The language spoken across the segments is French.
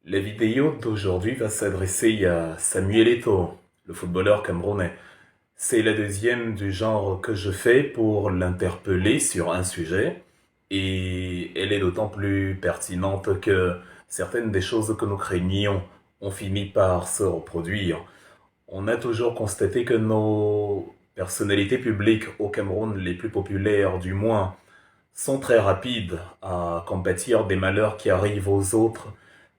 La vidéo d'aujourd'hui va s'adresser à Samuel Eto'o, le footballeur camerounais. C'est la deuxième du genre que je fais pour l'interpeller sur un sujet, et elle est d'autant plus pertinente que certaines des choses que nous craignions ont fini par se reproduire. On a toujours constaté que nos personnalités publiques au Cameroun, les plus populaires du moins, sont très rapides à compatir des malheurs qui arrivent aux autres,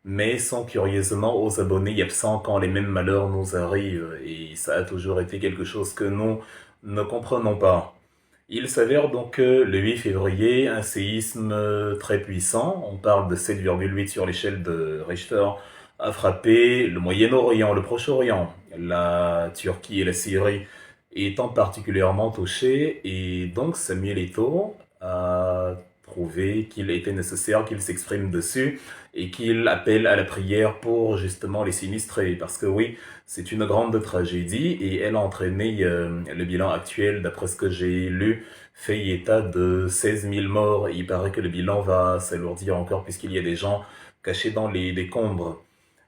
mais sont curieusement aux abonnés absents quand les mêmes malheurs nous arrivent, et ça a toujours été quelque chose que nous ne comprenons pas. Il s'avère donc que le 8 février, un séisme très puissant, on parle de 7,8 sur l'échelle de Richter, a frappé le Moyen-Orient, le Proche-Orient, la Turquie et la Syrie étant particulièrement touchés, et donc Samuel Eto'o a trouvé qu'il était nécessaire qu'il s'exprime dessus et qu'il appelle à la prière pour justement les sinistrés, parce que oui, c'est une grande tragédie et elle a entraîné le bilan actuel, d'après ce que j'ai lu, fait état de 16 000 morts. Il paraît que le bilan va s'alourdir encore puisqu'il y a des gens cachés dans les décombres.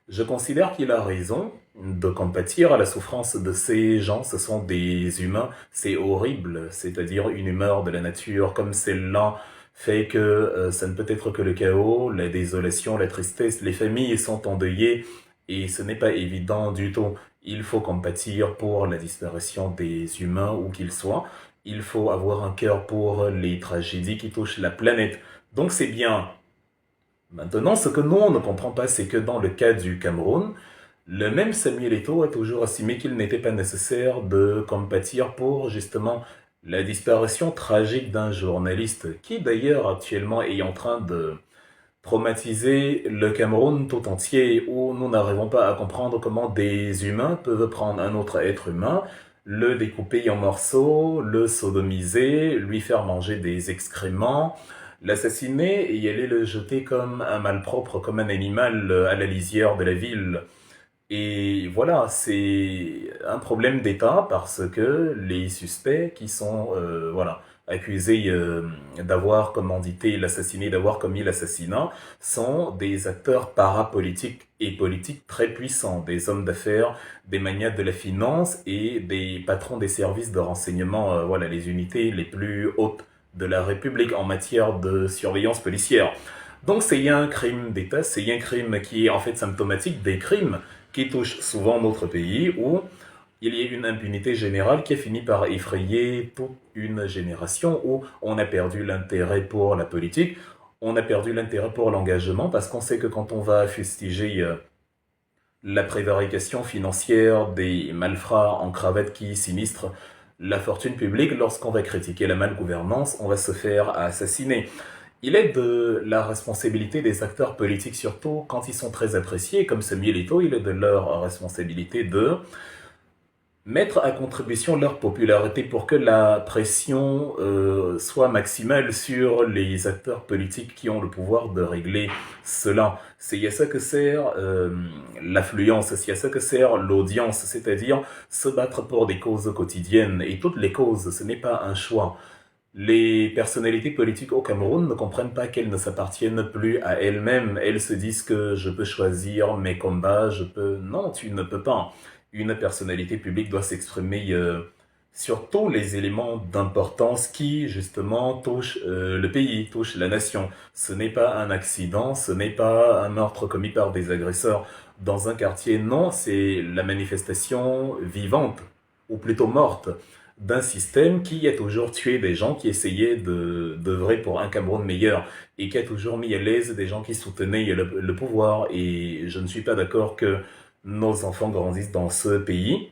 Je considère qu'il a raison de compatir à la souffrance de ces gens. Ce sont des humains, c'est horrible, c'est-à-dire une humeur de la nature comme celle-là fait que ça ne peut être que le chaos, la désolation, la tristesse. Les familles sont endeuillées et ce n'est pas évident du tout. Il faut compatir pour la disparition des humains où qu'ils soient. Il faut avoir un cœur pour les tragédies qui touchent la planète. Donc c'est bien. Maintenant, ce que nous, on ne comprend pas, c'est que dans le cas du Cameroun, le même Samuel Eto'o a toujours estimé qu'il n'était pas nécessaire de compatir pour justement la disparition tragique d'un journaliste qui d'ailleurs actuellement est en train de traumatiser le Cameroun tout entier, où nous n'arrivons pas à comprendre comment des humains peuvent prendre un autre être humain, le découper en morceaux, le sodomiser, lui faire manger des excréments, l'assassiner et aller le jeter comme un malpropre, comme un animal à la lisière de la ville. Et voilà, c'est un problème d'État parce que les suspects qui sont voilà, accusés d'avoir commandité l'assassiné, d'avoir commis l'assassinat, sont des acteurs parapolitiques et politiques très puissants, des hommes d'affaires, des magnates de la finance et des patrons des services de renseignement, voilà, les unités les plus hautes de la République en matière de surveillance policière. Donc c'est un crime d'État, c'est un crime qui est en fait symptomatique des crimes qui touchent souvent notre pays, où il y a une impunité générale qui a fini par effrayer toute une génération, où on a perdu l'intérêt pour la politique, on a perdu l'intérêt pour l'engagement, parce qu'on sait que quand on va fustiger la prévarication financière des malfrats en cravate qui sinistrent la fortune publique, lorsqu'on va critiquer la malgouvernance, on va se faire assassiner. Il est de la responsabilité des acteurs politiques, surtout quand ils sont très appréciés, comme Samuel Eto'o, il est de leur responsabilité de mettre à contribution leur popularité pour que la pression soit maximale sur les acteurs politiques qui ont le pouvoir de régler cela. C'est à ça que sert l'affluence, c'est à ça que sert l'audience, c'est-à-dire se battre pour des causes quotidiennes. Et toutes les causes, ce n'est pas un choix. Les personnalités politiques au Cameroun ne comprennent pas qu'elles ne s'appartiennent plus à elles-mêmes. Elles se disent que je peux choisir mes combats, je peux... Non, tu ne peux pas. Une personnalité publique doit s'exprimer sur tous les éléments d'importance qui, justement, touchent le pays, touchent la nation. Ce n'est pas un accident, ce n'est pas un meurtre commis par des agresseurs dans un quartier. Non, c'est la manifestation vivante, ou plutôt morte, d'un système qui a toujours tué des gens qui essayaient d'œuvrer pour un Cameroun meilleur et qui a toujours mis à l'aise des gens qui soutenaient le pouvoir. Et je ne suis pas d'accord que nos enfants grandissent dans ce pays.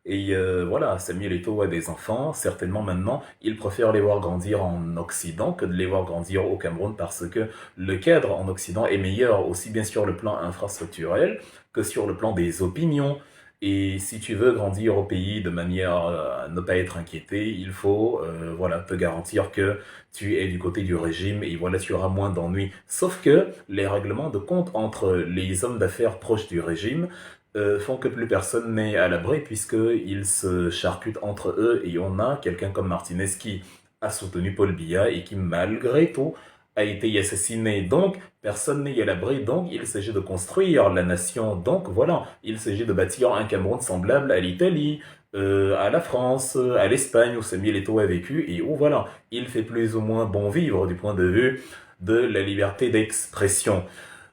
Et voilà, Samuel Eto'o a des enfants, certainement maintenant, il préfère les voir grandir en Occident que de les voir grandir au Cameroun parce que le cadre en Occident est meilleur aussi bien sur le plan infrastructurel que sur le plan des opinions. Et si tu veux grandir au pays de manière à ne pas être inquiété, il faut voilà, te garantir que tu es du côté du régime et voilà, tu auras moins d'ennuis. Sauf que les règlements de compte entre les hommes d'affaires proches du régime font que plus personne n'est à l'abri puisqu'ils se charcutent entre eux et on a quelqu'un comme Martinez qui a soutenu Paul Biya et qui malgré tout a été assassiné, donc personne n'est à l'abri, donc il s'agit de construire la nation, donc voilà, il s'agit de bâtir un Cameroun semblable à l'Italie, à la France, à l'Espagne où Samuel Eto'o a vécu et où voilà, il fait plus ou moins bon vivre du point de vue de la liberté d'expression.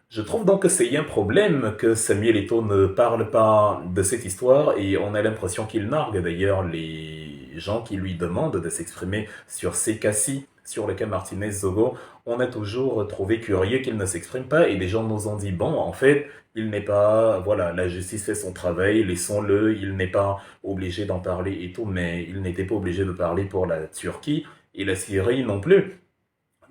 Je trouve donc que c'est un problème que Samuel Eto'o ne parle pas de cette histoire et on a l'impression qu'il nargue d'ailleurs les gens qui lui demandent de s'exprimer sur ces cas-ci, sur le cas Martinez Zogo. On a toujours trouvé curieux qu'il ne s'exprime pas et des gens nous ont dit bon, en fait, il n'est pas, voilà, la justice fait son travail, laissons-le, il n'est pas obligé d'en parler et tout, mais il n'était pas obligé de parler pour la Turquie et la Syrie non plus.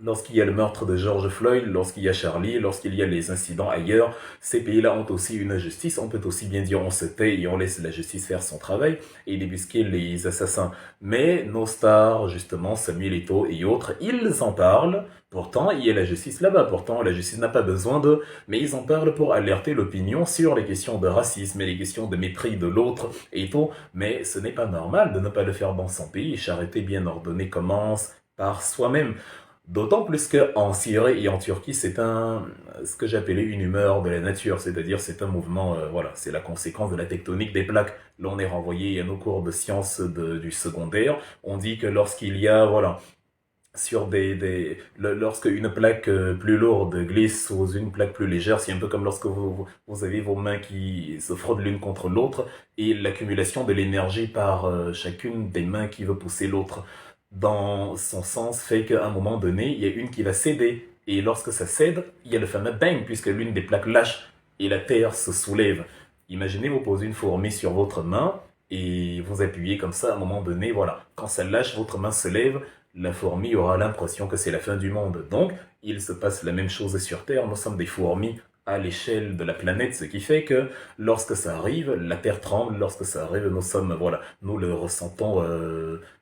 Lorsqu'il y a le meurtre de George Floyd, lorsqu'il y a Charlie, lorsqu'il y a les incidents ailleurs, ces pays-là ont aussi une justice. On peut aussi bien dire on se tait et on laisse la justice faire son travail et débusquer les assassins. Mais nos stars, justement, Samuel Eto'o et autres, ils en parlent. Pourtant, il y a la justice là-bas. Pourtant, la justice n'a pas besoin d'eux. Mais ils en parlent pour alerter l'opinion sur les questions de racisme et les questions de mépris de l'autre et tout. Mais ce n'est pas normal de ne pas le faire dans son pays. Charité bien ordonnée commence par soi-même. D'autant plus qu'en Syrie et en Turquie, c'est ce que j'appelais une humeur de la nature, c'est-à-dire c'est un mouvement, voilà, c'est la conséquence de la tectonique des plaques. Là, on est renvoyé à nos cours de sciences du secondaire. On dit que lorsqu'il y a, voilà, sur lorsque une plaque plus lourde glisse sous une plaque plus légère, c'est un peu comme lorsque vous avez vos mains qui se frottent l'une contre l'autre et l'accumulation de l'énergie par chacune des mains qui veut pousser l'autre dans son sens fait qu'à un moment donné, il y a une qui va céder. Et lorsque ça cède, il y a le fameux bang, puisque l'une des plaques lâche et la terre se soulève. Imaginez vous posez une fourmi sur votre main et vous appuyez comme ça à un moment donné, voilà. Quand ça lâche, votre main se lève, la fourmi aura l'impression que c'est la fin du monde. Donc, il se passe la même chose sur Terre. Nous sommes des fourmis à l'échelle de la planète, ce qui fait que lorsque ça arrive, la Terre tremble, lorsque ça arrive, nous sommes, voilà, nous le ressentons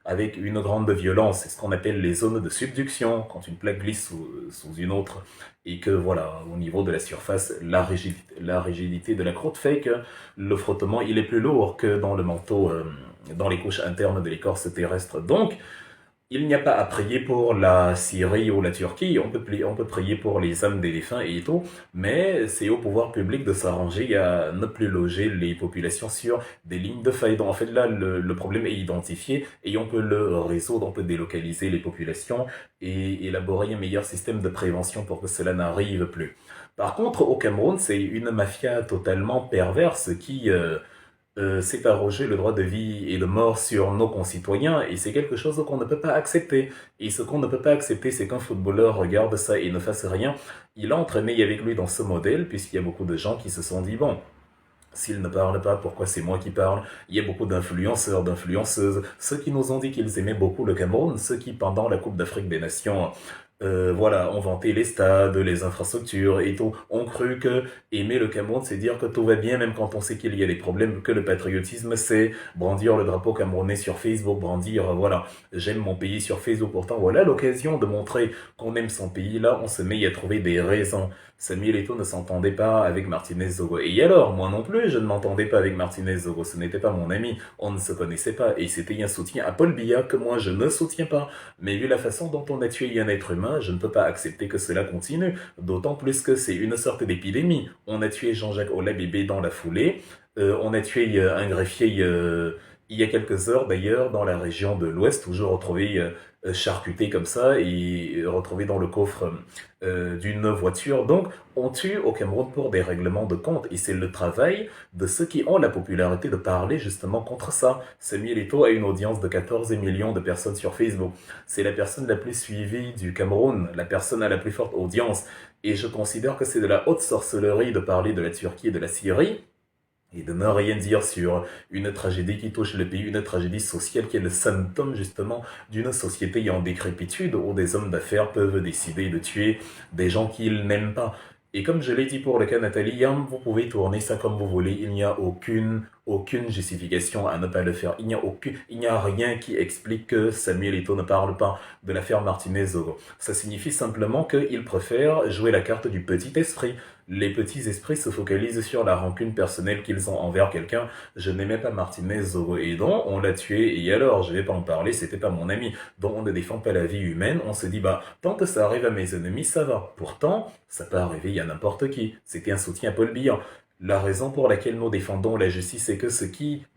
avec une grande violence. C'est ce qu'on appelle les zones de subduction, quand une plaque glisse sous une autre, et que, voilà, au niveau de la surface, la rigidité de la croûte fait que le frottement, il est plus lourd que dans le manteau, dans les couches internes de l'écorce terrestre. Donc, il n'y a pas à prier pour la Syrie ou la Turquie, on peut prier pour les âmes des défunts et tout, mais c'est au pouvoir public de s'arranger à ne plus loger les populations sur des lignes de faille. Donc en fait là, le problème est identifié et on peut le résoudre, on peut délocaliser les populations et élaborer un meilleur système de prévention pour que cela n'arrive plus. Par contre, au Cameroun, c'est une mafia totalement perverse qui s'est arrogé le droit de vie et de mort sur nos concitoyens et c'est quelque chose qu'on ne peut pas accepter. Et ce qu'on ne peut pas accepter, c'est qu'un footballeur regarde ça et ne fasse rien. Il a entraîné avec lui dans ce modèle puisqu'il y a beaucoup de gens qui se sont dit, bon, s'il ne parle pas, pourquoi c'est moi qui parle? Il y a beaucoup d'influenceurs, d'influenceuses, ceux qui nous ont dit qu'ils aimaient beaucoup le Cameroun, ceux qui, pendant la Coupe d'Afrique des Nations, voilà, ont vanté les stades, les infrastructures et tout, ont cru que aimer le Cameroun, c'est dire que tout va bien, même quand on sait qu'il y a des problèmes, que le patriotisme, c'est brandir le drapeau camerounais sur Facebook, brandir, voilà, j'aime mon pays sur Facebook. Pourtant, voilà l'occasion de montrer qu'on aime son pays. Là, on se met à trouver des raisons. Samuel Eto'o ne s'entendait pas avec Martinez Zogo. Et alors, moi non plus, je ne m'entendais pas avec Martinez Zogo. Ce n'était pas mon ami. On ne se connaissait pas. Et c'était un soutien à Paul Biya que moi, je ne soutiens pas. Mais vu la façon dont on a tué un être humain, je ne peux pas accepter que cela continue. D'autant plus que c'est une sorte d'épidémie. On a tué Jean-Jacques Olabébé dans la foulée. On a tué un greffier il y a quelques heures d'ailleurs dans la région de l'Ouest, toujours retrouvé charcuté comme ça et retrouvé dans le coffre d'une voiture. Donc on tue au Cameroun pour des règlements de compte et c'est le travail de ceux qui ont la popularité de parler justement contre ça. Samuel Eto'o a une audience de 14 millions de personnes sur Facebook. C'est la personne la plus suivie du Cameroun, la personne à la plus forte audience. Et je considère que c'est de la haute sorcellerie de parler de la Turquie et de la Syrie et de ne rien dire sur une tragédie qui touche le pays, une tragédie sociale qui est le symptôme justement d'une société en décrépitude où des hommes d'affaires peuvent décider de tuer des gens qu'ils n'aiment pas. Et comme je l'ai dit pour le cas Nathalie, hein, vous pouvez tourner ça comme vous voulez, il n'y a aucune justification à ne pas le faire. Il n'y a rien qui explique que Samuel Eto'o ne parle pas de l'affaire Martinez-Zogo. Ça signifie simplement qu'il préfère jouer la carte du petit esprit. Les petits esprits se focalisent sur la rancune personnelle qu'ils ont envers quelqu'un. Je n'aimais pas Martinez-Zogo et donc on l'a tué et alors je vais pas en parler, c'était pas mon ami. Donc on ne défend pas la vie humaine, on se dit bah tant que ça arrive à mes ennemis, ça va. Pourtant, ça peut arriver à n'importe qui. C'était un soutien à Paul Biya. La raison pour laquelle nous défendons la justice, c'est que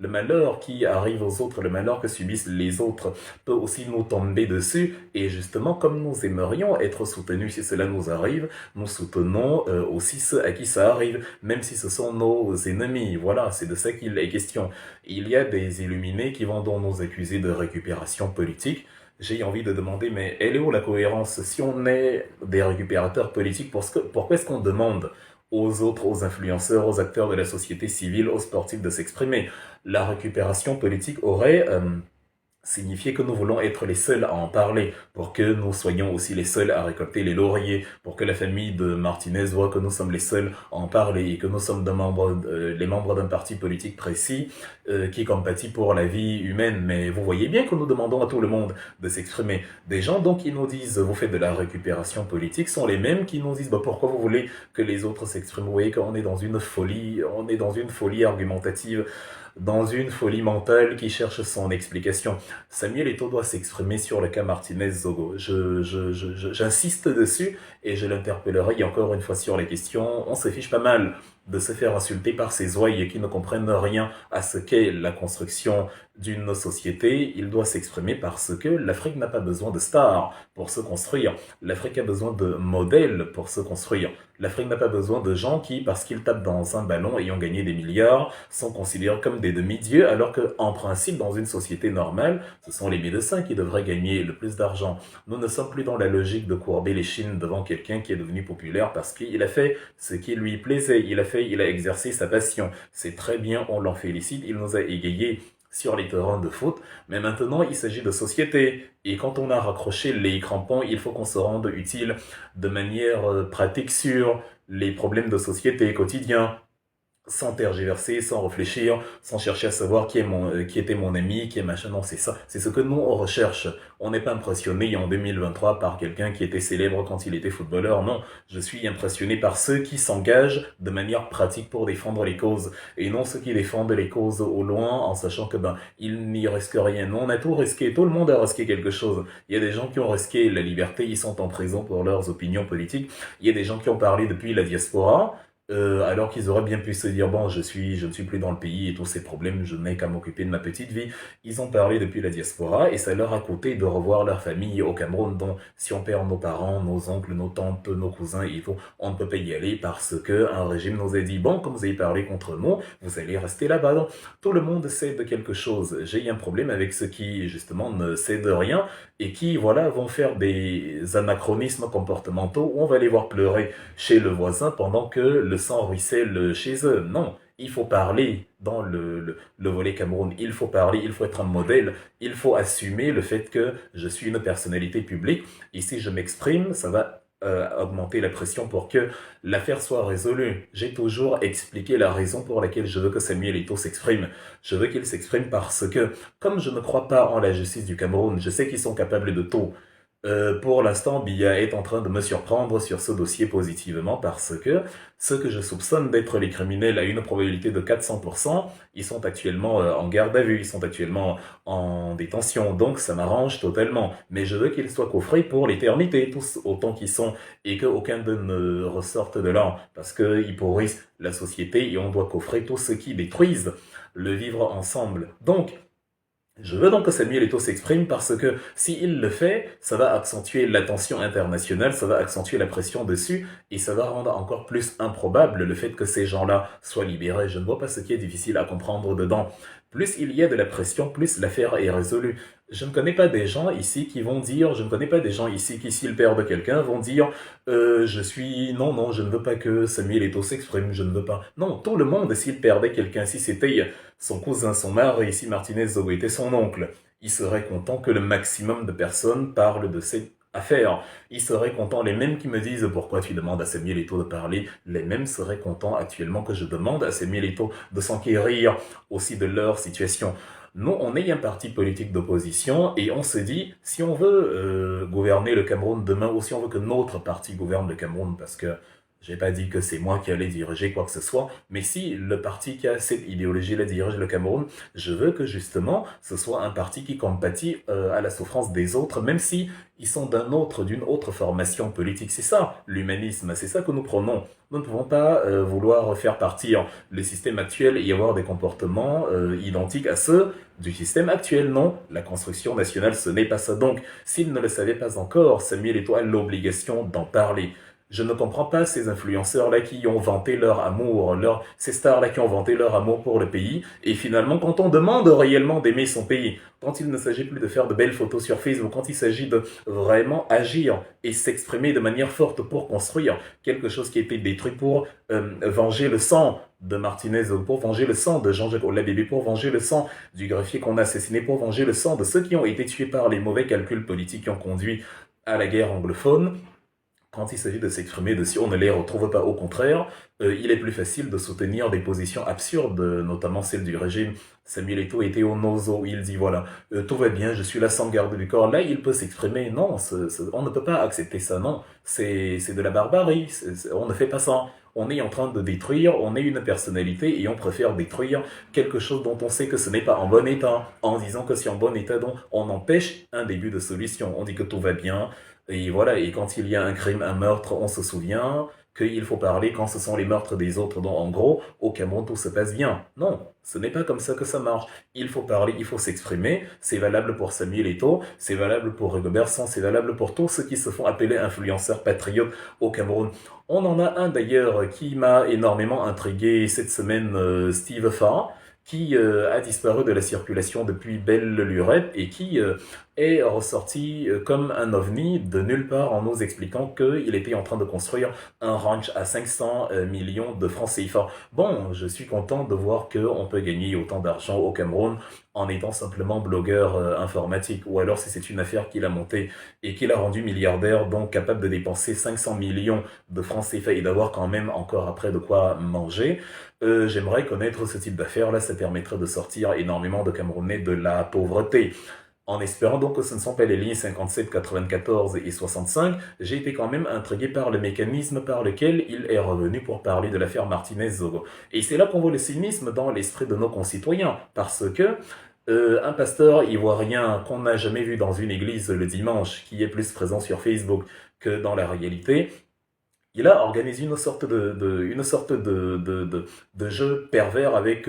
le malheur qui arrive aux autres, le malheur que subissent les autres, peut aussi nous tomber dessus. Et justement, comme nous aimerions être soutenus si cela nous arrive, nous soutenons aussi ceux à qui ça arrive, même si ce sont nos ennemis. Voilà, c'est de ça qu'il est question. Il y a des illuminés qui vont donc nous accuser de récupération politique. J'ai envie de demander, mais elle est où la cohérence? Si on est des récupérateurs politiques, pourquoi est-ce qu'on demande aux autres, aux influenceurs, aux acteurs de la société civile, aux sportifs de s'exprimer? La récupération politique aurait signifier que nous voulons être les seuls à en parler, pour que nous soyons aussi les seuls à récolter les lauriers, pour que la famille de Martinez voit que nous sommes les seuls à en parler et que nous sommes les membres d'un parti politique précis qui compatit pour la vie humaine. Mais vous voyez bien que nous demandons à tout le monde de s'exprimer. Des gens donc qui nous disent vous faites de la récupération politique sont les mêmes qui nous disent bah, pourquoi vous voulez que les autres s'expriment. Vous voyez qu'on est dans une folie, on est dans une folie argumentative, dans une folie mentale qui cherche son explication. Samuel Eto'o doit s'exprimer sur le cas Martinez-Zogo. J'insiste dessus et je l'interpellerai encore une fois sur les questions. On se fiche pas mal de se faire insulter par ces ouailles qui ne comprennent rien à ce qu'est la construction d'une société. Il doit s'exprimer parce que l'Afrique n'a pas besoin de stars pour se construire. L'Afrique a besoin de modèles pour se construire. L'Afrique n'a pas besoin de gens qui, parce qu'ils tapent dans un ballon et ont gagné des milliards, sont considérés comme des demi-dieux, alors qu'en principe, dans une société normale, ce sont les médecins qui devraient gagner le plus d'argent. Nous ne sommes plus dans la logique de courber les chines devant quelqu'un qui est devenu populaire parce qu'il a fait ce qui lui plaisait. Il a exercé sa passion. C'est très bien, on l'en félicite, il nous a égayés sur les terrains de foot, mais maintenant il s'agit de société. Et quand on a raccroché les crampons, il faut qu'on se rende utile de manière pratique sur les problèmes de société quotidiens, sans tergiverser, sans réfléchir, sans chercher à savoir qui était mon ami, qui est machin. Non, c'est ça. C'est ce que nous, on recherche. On n'est pas impressionné en 2023 par quelqu'un qui était célèbre quand il était footballeur. Non, je suis impressionné par ceux qui s'engagent de manière pratique pour défendre les causes. Et non ceux qui défendent les causes au loin en sachant que, il n'y risque rien. Non, on a tout risqué. Tout le monde a risqué quelque chose. Il y a des gens qui ont risqué la liberté. Ils sont en prison pour leurs opinions politiques. Il y a des gens qui ont parlé depuis la diaspora. Alors qu'ils auraient bien pu se dire bon je ne suis plus dans le pays et tous ces problèmes je n'ai qu'à m'occuper de ma petite vie. Ils ont parlé depuis la diaspora et ça leur a coûté de revoir leur famille au Cameroun. Donc si on perd nos parents, nos oncles, nos tantes, nos cousins et tout, on ne peut pas y aller parce que un régime nous a dit bon comme vous avez parlé contre nous, vous allez rester là-bas. Donc tout le monde sait de quelque chose. J'ai un problème avec ceux qui justement ne sait de rien et qui voilà vont faire des anachronismes comportementaux où on va les voir pleurer chez le voisin pendant que le sang ruisselle chez eux. Non, il faut parler dans le volet Cameroun, il faut parler, il faut être un modèle, il faut assumer le fait que je suis une personnalité publique et si je m'exprime, ça va augmenter la pression pour que l'affaire soit résolue. J'ai toujours expliqué la raison pour laquelle je veux que Samuel Eto'o s'exprime. Je veux qu'il s'exprime parce que, comme je ne crois pas en la justice du Cameroun, je sais qu'ils sont capables de tout. Pour l'instant, Biya est en train de me surprendre sur ce dossier positivement parce que ceux que je soupçonne d'être les criminels à une probabilité de 400%, ils sont actuellement en garde à vue, ils sont actuellement en détention, donc ça m'arrange totalement. Mais je veux qu'ils soient coffrés pour l'éternité, tous autant qu'ils sont, et qu'aucun d'eux ne ressorte de là, parce qu'ils pourrissent la société et on doit coffrer tous ceux qui détruisent le vivre ensemble. Donc, je veux donc que Samuel Eto'o s'exprime parce que s'il le fait, ça va accentuer la tension internationale, ça va accentuer la pression dessus et ça va rendre encore plus improbable le fait que ces gens-là soient libérés. Je ne vois pas ce qui est difficile à comprendre dedans. Plus il y a de la pression, plus l'affaire est résolue. Je ne connais pas des gens ici qui vont dire, je ne connais pas des gens ici qui, s'ils perdent quelqu'un, vont dire non, je ne veux pas que Samuel Eto'o s'exprime, je ne veux pas. Non, tout le monde, s'il perdait quelqu'un, si c'était son cousin, son mari, si Martinez Zogo était son oncle, il serait content que le maximum de personnes parlent de cette à faire. Ils seraient contents, les mêmes qui me disent pourquoi tu demandes à Samuel Eto'o de parler, les mêmes seraient contents actuellement que je demande à Samuel Eto'o de s'enquérir aussi de leur situation. Nous, on est un parti politique d'opposition et on se dit, si on veut gouverner le Cameroun demain ou si on veut que notre parti gouverne le Cameroun, parce que j'ai pas dit que c'est moi qui allais diriger quoi que ce soit, mais si le parti qui a cette idéologie-là dirige le Cameroun, je veux que justement ce soit un parti qui compatit à la souffrance des autres, même si ils sont d'une autre formation politique. C'est ça l'humanisme, c'est ça que nous prenons. Nous ne pouvons pas vouloir faire partir le système actuel et y avoir des comportements identiques à ceux du système actuel. Non, la construction nationale, ce n'est pas ça. Donc, s'ils ne le savaient pas encore, Samuel Eto'o a l'obligation d'en parler. Je ne comprends pas ces influenceurs-là qui ont vanté leur amour, ces stars-là qui ont vanté leur amour pour le pays, et finalement, quand on demande réellement d'aimer son pays, quand il ne s'agit plus de faire de belles photos sur Facebook, quand il s'agit de vraiment agir et s'exprimer de manière forte pour construire quelque chose qui a été détruit, pour venger le sang de Martinez, pour venger le sang de Jean-Jacques Olabébé, pour venger le sang du greffier qu'on a assassiné, pour venger le sang de ceux qui ont été tués par les mauvais calculs politiques qui ont conduit à la guerre anglophone. Quand il s'agit de s'exprimer dessus, on ne les retrouve pas. Au contraire, il est plus facile de soutenir des positions absurdes, notamment celle du régime. Samuel Eto'o était au Nozo, il dit voilà, tout va bien, je suis là sans garde du corps. Là, il peut s'exprimer. Non, on ne peut pas accepter ça, non. C'est de la barbarie, on ne fait pas ça. On est en train de détruire, on est une personnalité et on préfère détruire quelque chose dont on sait que ce n'est pas en bon état, en disant que c'est en bon état, donc on empêche un début de solution. On dit que tout va bien, et voilà, et quand il y a un crime, un meurtre, on se souvient qu'il faut parler quand ce sont les meurtres des autres. Donc en gros, au Cameroun, tout se passe bien. Non, ce n'est pas comme ça que ça marche. Il faut parler, il faut s'exprimer. C'est valable pour Samuel Eto'o, c'est valable pour Rigobert Song, c'est valable pour tous ceux qui se font appeler influenceurs patriotes au Cameroun. On en a un d'ailleurs qui m'a énormément intrigué cette semaine, Steve Farr, qui a disparu de la circulation depuis belle lurette et qui est ressorti comme un ovni de nulle part en nous expliquant qu'il était en train de construire un ranch à 500 millions de francs CFA. Bon, je suis content de voir qu'on peut gagner autant d'argent au Cameroun en étant simplement blogueur informatique, ou alors si c'est une affaire qu'il a montée et qu'il a rendu milliardaire, donc capable de dépenser 500 millions de francs CFA et d'avoir quand même encore après de quoi manger. J'aimerais connaître ce type d'affaires-là, ça permettrait de sortir énormément de Camerounais de la pauvreté. En espérant donc que ce ne sont pas les lignes 57, 94 et 65, j'ai été quand même intrigué par le mécanisme par lequel il est revenu pour parler de l'affaire Martinez-Zogo. Et c'est là qu'on voit le cynisme dans l'esprit de nos concitoyens, parce que un pasteur ivoirien qu'on n'a jamais vu dans une église le dimanche, qui est plus présent sur Facebook que dans la réalité, il a organisé une sorte de jeu pervers avec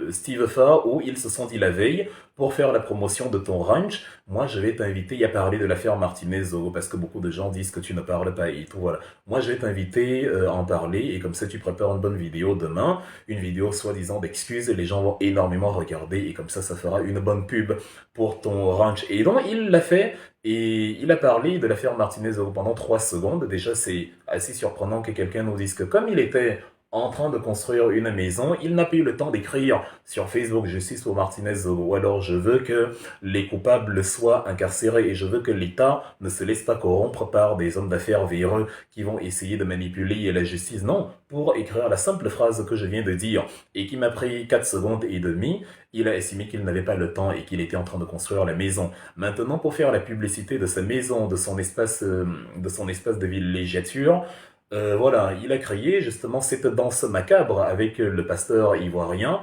Steve Farr où ils se sont dit la veille, pour faire la promotion de ton ranch, moi je vais t'inviter à parler de l'affaire Martinez, parce que beaucoup de gens disent que tu ne parles pas et tout, voilà. Moi je vais t'inviter à en parler et comme ça tu prépares une bonne vidéo demain, une vidéo soi-disant d'excuses et les gens vont énormément regarder et comme ça fera une bonne pub pour ton ranch. Et donc il l'a fait. Et il a parlé de l'affaire Martinez pendant 3 secondes. Déjà, c'est assez surprenant que quelqu'un nous dise que comme il était en train de construire une maison, il n'a pas eu le temps d'écrire sur Facebook Justice pour Martinez ou alors je veux que les coupables soient incarcérés et je veux que l'État ne se laisse pas corrompre par des hommes d'affaires véreux qui vont essayer de manipuler la justice. Non, pour écrire la simple phrase que je viens de dire et qui m'a pris 4 secondes et demie, il a estimé qu'il n'avait pas le temps et qu'il était en train de construire la maison. Maintenant, pour faire la publicité de sa maison, de son espace de villégiature, voilà, il a créé justement cette danse macabre avec le pasteur ivoirien,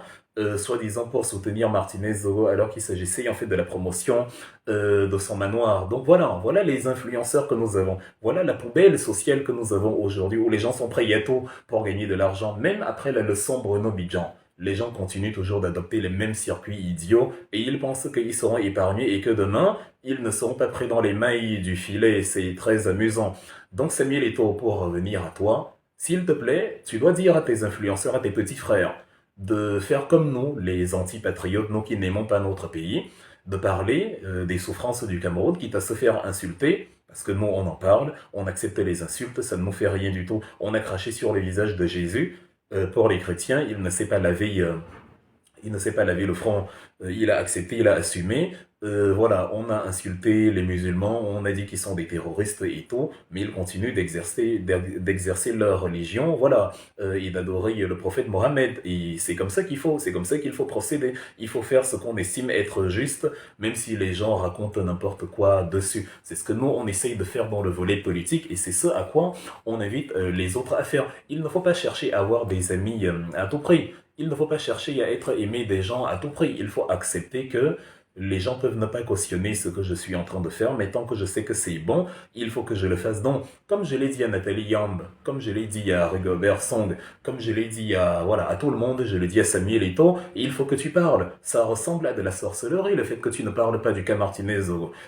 soi-disant pour soutenir Martinez Zogo, alors qu'il s'agissait en fait de la promotion de son manoir. Donc voilà les influenceurs que nous avons. Voilà la poubelle sociale que nous avons aujourd'hui, où les gens sont prêts à tout pour gagner de l'argent, même après la leçon Bruno Bidjan. Les gens continuent toujours d'adopter les mêmes circuits idiots et ils pensent qu'ils seront épargnés et que demain, ils ne seront pas pris dans les mailles du filet. C'est très amusant. Donc Samuel Eto'o, pour revenir à toi, s'il te plaît, tu dois dire à tes influenceurs, à tes petits frères, de faire comme nous, les antipatriotes, nous qui n'aimons pas notre pays, de parler des souffrances du Cameroun, quitte à se faire insulter, parce que nous on en parle, on accepte les insultes, ça ne nous fait rien du tout. On a craché sur le visage de Jésus. Pour les chrétiens, il ne s'est pas lavé Il ne s'est pas lavé le front, il a accepté, il a assumé. Voilà, on a insulté les musulmans, on a dit qu'ils sont des terroristes et tout, mais ils continuent d'exercer leur religion, voilà, et d'adorer le prophète Mohammed. Et c'est comme ça qu'il faut procéder. Il faut faire ce qu'on estime être juste, même si les gens racontent n'importe quoi dessus. C'est ce que nous, on essaye de faire dans le volet politique, et c'est ce à quoi on invite les autres à faire. Il ne faut pas chercher à avoir des amis à tout prix. Il ne faut pas chercher à être aimé des gens à tout prix. Il faut accepter que les gens peuvent ne pas cautionner ce que je suis en train de faire, mais tant que je sais que c'est bon, il faut que je le fasse. Donc, comme je l'ai dit à Nathalie Yamb, comme je l'ai dit à Rigobert Song, comme je l'ai dit à tout le monde, je l'ai dit à Samuel Eto'o, il faut que tu parles. Ça ressemble à de la sorcellerie, le fait que tu ne parles pas du cas Martinez.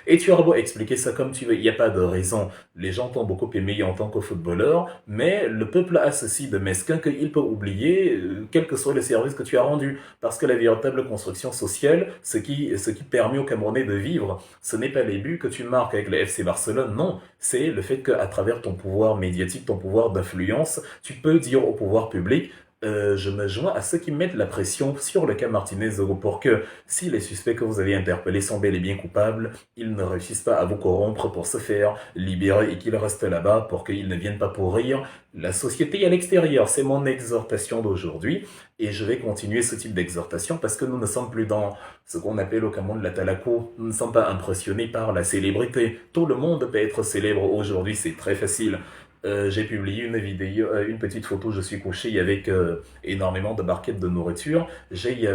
Et tu auras beau expliquer ça comme tu veux, il n'y a pas de raison. Les gens t'ont beaucoup aimé en tant que footballeur, mais le peuple a ceci de mesquin qu'il peut oublier, quel que soit le service que tu as rendu. Parce que la véritable construction sociale, ce qui permet aux Camerounais de vivre, ce n'est pas les buts que tu marques avec le FC Barcelone, non. C'est le fait qu'à travers ton pouvoir médiatique, ton pouvoir d'influence, tu peux dire au pouvoir public, je me joins à ceux qui mettent la pression sur le cas Martinez pour que, si les suspects que vous avez interpellés sont bel et bien coupables, ils ne réussissent pas à vous corrompre pour se faire libérer et qu'ils restent là-bas pour qu'ils ne viennent pas pourrir la société à l'extérieur. C'est mon exhortation d'aujourd'hui et je vais continuer ce type d'exhortation parce que nous ne sommes plus dans ce qu'on appelle au Cameroun la talakou. Nous ne sommes pas impressionnés par la célébrité. Tout le monde peut être célèbre aujourd'hui, c'est très facile. J'ai publié une vidéo, une petite photo, je suis couché avec énormément de barquettes de nourriture. J'ai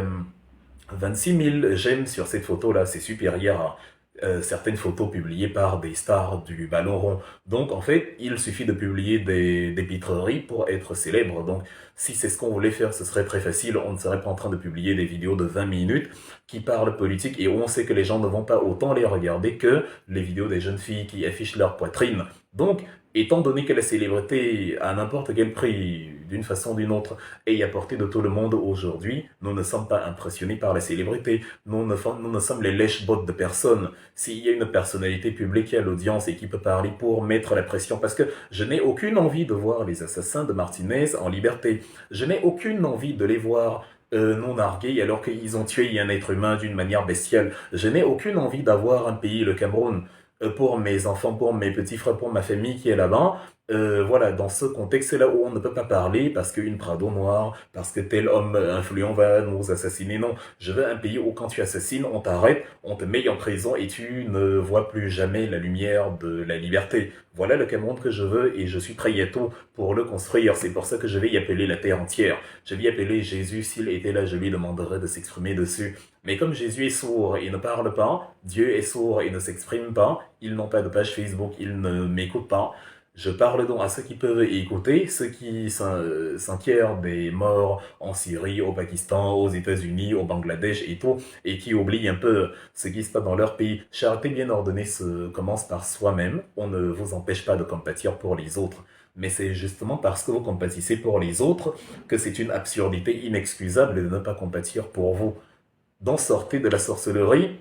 26 000 j'aime sur cette photo-là, c'est supérieur à certaines photos publiées par des stars du ballon rond. Donc en fait, il suffit de publier des pitreries pour être célèbre. Donc si c'est ce qu'on voulait faire, ce serait très facile. On ne serait pas en train de publier des vidéos de 20 minutes qui parlent politique et où on sait que les gens ne vont pas autant les regarder que les vidéos des jeunes filles qui affichent leur poitrine. Donc, étant donné que la célébrité, à n'importe quel prix, d'une façon ou d'une autre, est à portée de tout le monde aujourd'hui, nous ne sommes pas impressionnés par la célébrité. Nous ne sommes les lèche-bottes de personne. S'il y a une personnalité publique qui a l'audience et qui peut parler pour mettre la pression, parce que je n'ai aucune envie de voir les assassins de Martinez en liberté. Je n'ai aucune envie de les voir non nargués alors qu'ils ont tué un être humain d'une manière bestiale. Je n'ai aucune envie d'avoir un pays, le Cameroun, pour mes enfants, pour mes petits frères, pour ma famille qui est là-bas. Voilà, dans ce contexte-là où on ne peut pas parler parce qu'une Prado noire, parce que tel homme influent va nous assassiner. Non, je veux un pays où quand tu assassines, on t'arrête, on te met en prison et tu ne vois plus jamais la lumière de la liberté. Voilà le Cameroun que je veux et je suis prêt à tout pour le construire. C'est pour ça que je vais y appeler la terre entière. Je vais y appeler Jésus. S'il était là, je lui demanderais de s'exprimer dessus. Mais comme Jésus est sourd et ne parle pas, Dieu est sourd et ne s'exprime pas, ils n'ont pas de page Facebook, ils ne m'écoutent pas. Je parle donc à ceux qui peuvent écouter, ceux qui s'inquièrent des morts en Syrie, au Pakistan, aux États-Unis, au Bangladesh et tout, et qui oublient un peu ce qui se passe dans leur pays. Charité bien ordonnée commence par soi-même. On ne vous empêche pas de compatir pour les autres. Mais c'est justement parce que vous compatissez pour les autres que c'est une absurdité inexcusable de ne pas compatir pour vous. Donc sortez de la sorcellerie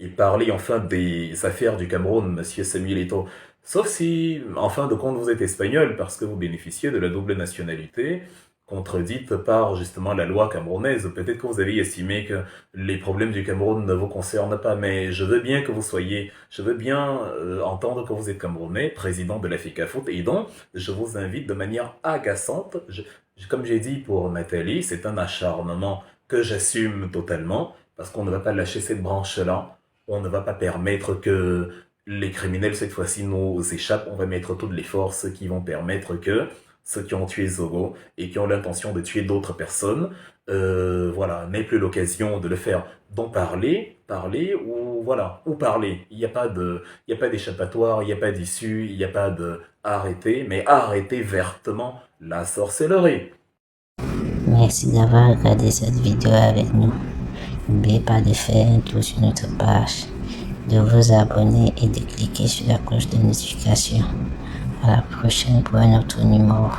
et parlez enfin des affaires du Cameroun, monsieur Samuel Eto'o. Sauf si, en fin de compte, vous êtes espagnol parce que vous bénéficiez de la double nationalité, contredite par justement la loi camerounaise. Peut-être que vous avez estimé que les problèmes du Cameroun ne vous concernent pas, mais je veux bien que vous soyez, je veux bien entendre que vous êtes Camerounais, président de la FECAFOOT, et donc je vous invite de manière agaçante, comme j'ai dit pour Nathalie, c'est un acharnement que j'assume totalement, parce qu'on ne va pas lâcher cette branche-là, on ne va pas permettre que les criminels cette fois-ci nous échappent, on va mettre toutes les forces qui vont permettre que ceux qui ont tué Zogo et qui ont l'intention de tuer d'autres personnes, voilà, n'aient plus l'occasion de le faire. Donc parler ou voilà, ou parler. Il n'y a pas d'échappatoire, il n'y a pas d'issue, il n'y a pas de arrêter, mais arrêter vertement la sorcellerie. Merci d'avoir regardé cette vidéo avec nous. N'oubliez pas de faire un tour sur notre page, de vous abonner et de cliquer sur la cloche de notification. À la prochaine pour un autre numéro.